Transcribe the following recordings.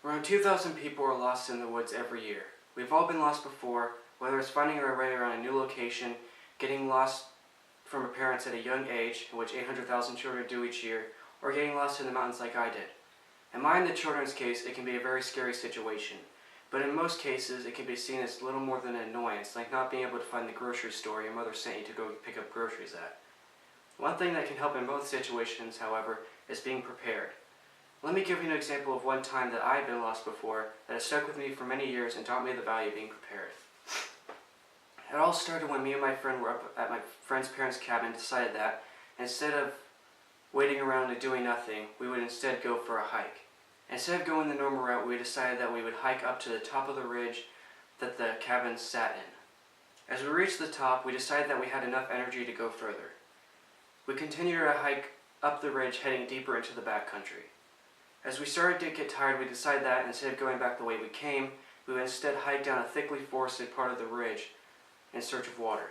Around 2,000 people are lost in the woods every year. We've all been lost before, whether it's finding our way around a new location, getting lost from our parents at a young age, which 800,000 children do each year, or getting lost in the mountains like I did. In mine, the children's case, it can be a very scary situation, but in most cases, it can be seen as little more than an annoyance, like not being able to find the grocery store your mother sent you to go pick up groceries at. One thing that can help in both situations, however, is being prepared. Let me give you an example of one time that I had been lost before that has stuck with me for many years and taught me the value of being prepared. It all started when me and my friend were up at my friend's parents' cabin and decided that, instead of waiting around and doing nothing, we would instead go for a hike. Instead of going the normal route, we decided that we would hike up to the top of the ridge that the cabin sat in. As we reached the top, we decided that we had enough energy to go further. We continued our hike up the ridge, heading deeper into the backcountry. As we started to get tired, we decided that instead of going back the way we came, we would instead hike down a thickly forested part of the ridge in search of water.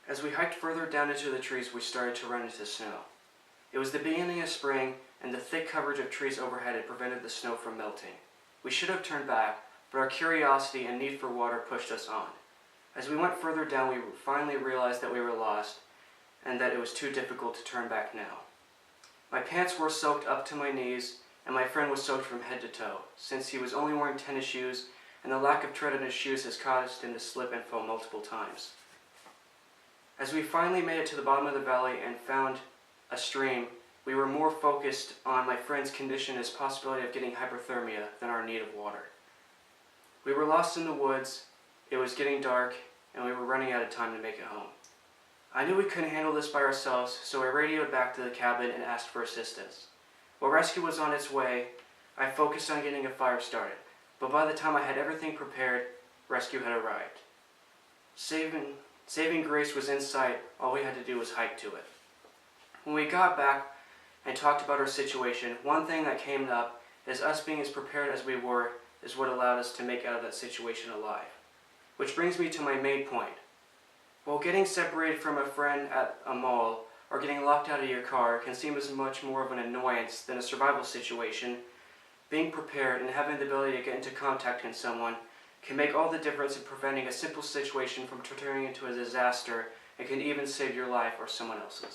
As we hiked further down into the trees, we started to run into snow. It was the beginning of spring, and the thick coverage of trees overhead had prevented the snow from melting. We should have turned back, but our curiosity and need for water pushed us on. As we went further down, we finally realized that we were lost, and that it was too difficult to turn back now. My pants were soaked up to my knees, and my friend was soaked from head to toe, since he was only wearing tennis shoes, and the lack of tread in his shoes has caused him to slip and fall multiple times. As we finally made it to the bottom of the valley and found a stream, we were more focused on my friend's condition and his possibility of getting hypothermia than our need of water. We were lost in the woods, it was getting dark, and we were running out of time to make it home. I knew we couldn't handle this by ourselves, so I radioed back to the cabin and asked for assistance. While rescue was on its way, I focused on getting a fire started, but by the time I had everything prepared, rescue had arrived. Saving grace was in sight, all we had to do was hike to it. When we got back and talked about our situation, one thing that came up is us being as prepared as we were is what allowed us to make out of that situation alive. Which brings me to my main point. While getting separated from a friend at a mall or getting locked out of your car can seem as much more of an annoyance than a survival situation, being prepared and having the ability to get into contact with someone can make all the difference in preventing a simple situation from turning into a disaster and can even save your life or someone else's.